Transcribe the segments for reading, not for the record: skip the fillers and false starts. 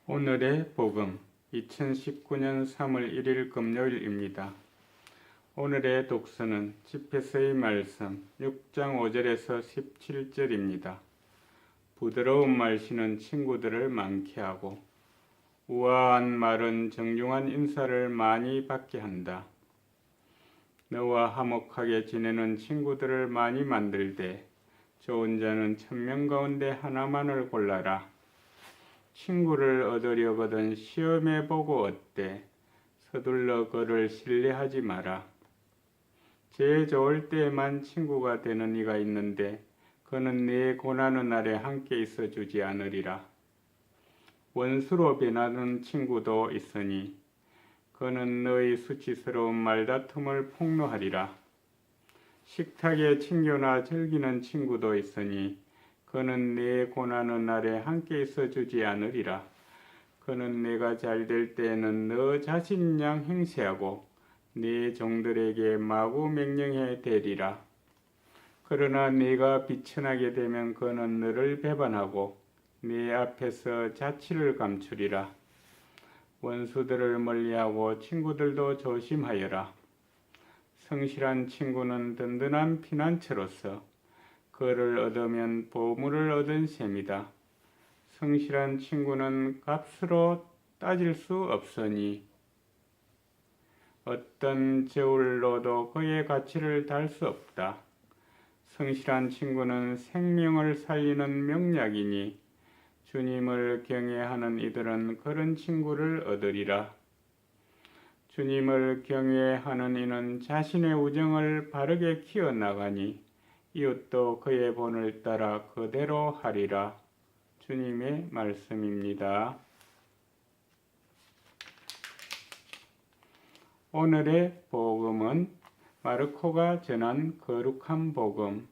오늘의 복음 2019년 3월 1일 금요일입니다. 오늘의 독서는 집회서의 말씀 6장 5절에서 17절입니다. 부드러운 말씨는 친구들을 많게 하고 우아한 말은 정중한 인사를 많이 받게 한다. 너와 화목하게 지내는 친구들을 많이 만들되 좋은 자는 1000명 가운데 하나만을 골라라. 친구를 얻으려거든 시험해보고 어때? 서둘러 그를 신뢰하지 마라. 제 좋을 때에만 친구가 되는 이가 있는데 그는 내 고난의 날에 함께 있어 주지 않으리라. 원수로 변하는 친구도 있으니 그는 너의 수치스러운 말다툼을 폭로하리라. 식탁에 챙겨나 즐기는 친구도 있으니 그는 내 고난의 날에 함께 있어 주지 않으리라. 그는 내가 잘 될 때에는 너 자신 양 행세하고 네 종들에게 마구 명령해 대리라. 그러나 네가 비천하게 되면 그는 너를 배반하고 네 앞에서 자치를 감추리라. 원수들을 멀리하고 친구들도 조심하여라. 성실한 친구는 든든한 피난처로서 그를 얻으면 보물을 얻은 셈이다. 성실한 친구는 값으로 따질 수 없으니 어떤 저울로도 그의 가치를 달 수 없다. 성실한 친구는 생명을 살리는 명약이니 주님을 경외하는 이들은 그런 친구를 얻으리라. 주님을 경외하는 이는 자신의 우정을 바르게 키워나가니 이웃도 그의 본을 따라 그대로 하리라. 주님의 말씀입니다. 오늘의 복음은 마르코가 전한 거룩한 복음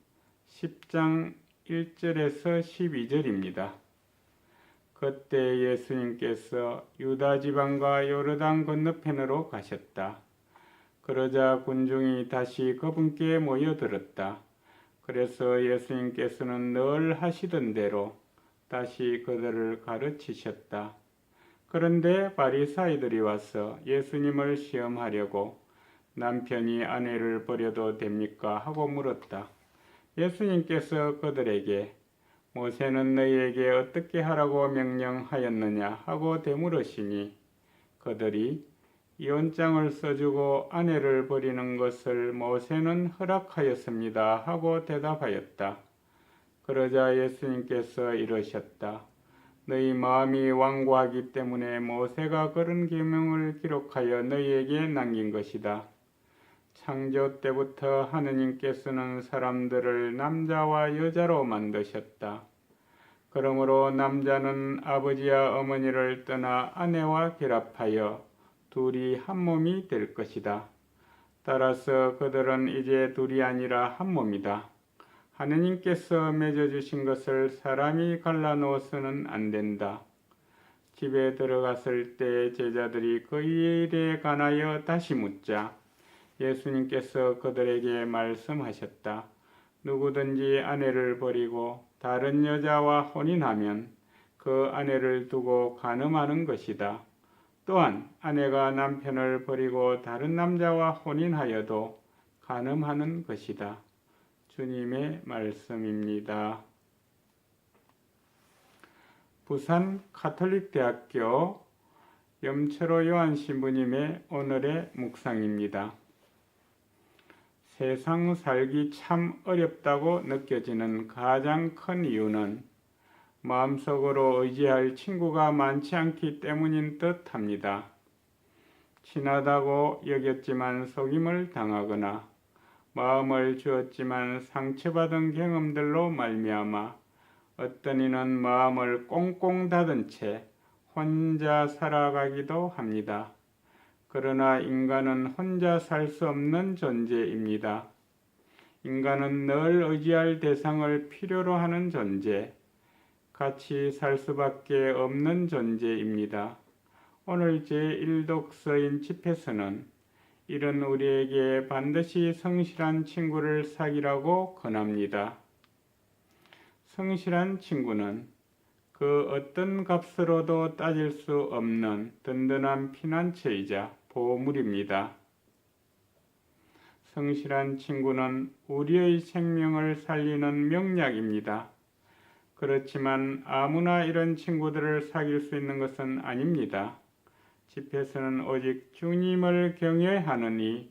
10장 1절에서 12절입니다. 그때 예수님께서 유다 지방과 요르단 건너편으로 가셨다. 그러자 군중이 다시 그분께 모여들었다. 그래서 예수님께서는 늘 하시던 대로 다시 그들을 가르치셨다. 그런데 바리사이들이 와서 예수님을 시험하려고 남편이 아내를 버려도 됩니까? 하고 물었다. 예수님께서 그들에게 모세는 너희에게 어떻게 하라고 명령하였느냐? 하고 되물으시니 그들이 이혼장을 써주고 아내를 버리는 것을 모세는 허락하였습니다. 하고 대답하였다. 그러자 예수님께서 이러셨다. 너희 마음이 완고하기 때문에 모세가 그런 계명을 기록하여 너희에게 남긴 것이다. 창조 때부터 하느님께서는 사람들을 남자와 여자로 만드셨다. 그러므로 남자는 아버지와 어머니를 떠나 아내와 결합하여 둘이 한 몸이 될 것이다. 따라서 그들은 이제 둘이 아니라 한 몸이다. 하느님께서 맺어주신 것을 사람이 갈라놓아서는 안 된다. 집에 들어갔을 때 제자들이 그 일에 관하여 다시 묻자 예수님께서 그들에게 말씀하셨다. 누구든지 아내를 버리고 다른 여자와 혼인하면 그 아내를 두고 간음하는 것이다. 또한 아내가 남편을 버리고 다른 남자와 혼인하여도 간음하는 것이다. 주님의 말씀입니다. 부산 가톨릭대학교 염철호 요한 신부님의 오늘의 묵상입니다. 세상 살기 참 어렵다고 느껴지는 가장 큰 이유는 마음속으로 의지할 친구가 많지 않기 때문인 듯 합니다. 친하다고 여겼지만 속임을 당하거나 마음을 주었지만 상처받은 경험들로 말미암아 어떤 이는 마음을 꽁꽁 닫은 채 혼자 살아가기도 합니다. 그러나 인간은 혼자 살 수 없는 존재입니다. 인간은 늘 의지할 대상을 필요로 하는 존재, 같이 살 수밖에 없는 존재입니다. 오늘 제1독서인 집회서는 이런 우리에게 반드시 성실한 친구를 사귀라고 권합니다. 성실한 친구는 그 어떤 값으로도 따질 수 없는 든든한 피난처이자 보물입니다. 성실한 친구는 우리의 생명을 살리는 명약입니다. 그렇지만 아무나 이런 친구들을 사귈 수 있는 것은 아닙니다. 집에서는 오직 주님을 경외하느니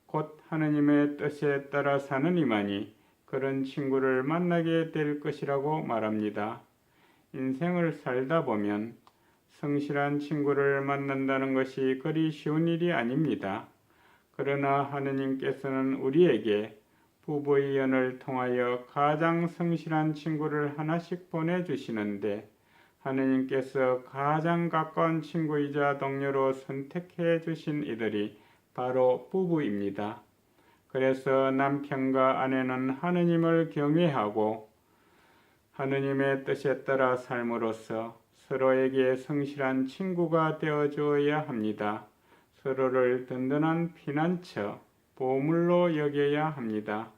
곧 하느님의 뜻에 따라 사느니만이 그런 친구를 만나게 될 것이라고 말합니다. 인생을 살다 보면 성실한 친구를 만난다는 것이 그리 쉬운 일이 아닙니다. 그러나 하느님께서는 우리에게 부부의 연을 통하여 가장 성실한 친구를 하나씩 보내주시는데 하느님께서 가장 가까운 친구이자 동료로 선택해 주신 이들이 바로 부부입니다. 그래서 남편과 아내는 하느님을 경외하고 하느님의 뜻에 따라 삶으로써 서로에게 성실한 친구가 되어 주어야 합니다. 서로를 든든한 피난처, 보물로 여겨야 합니다.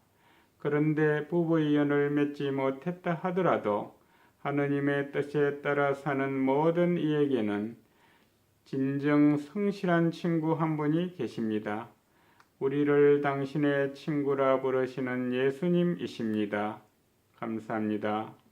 그런데 부부의 연을 맺지 못했다 하더라도 하느님의 뜻에 따라 사는 모든 이에게는 진정 성실한 친구 한 분이 계십니다. 우리를 당신의 친구라 부르시는 예수님이십니다. 감사합니다.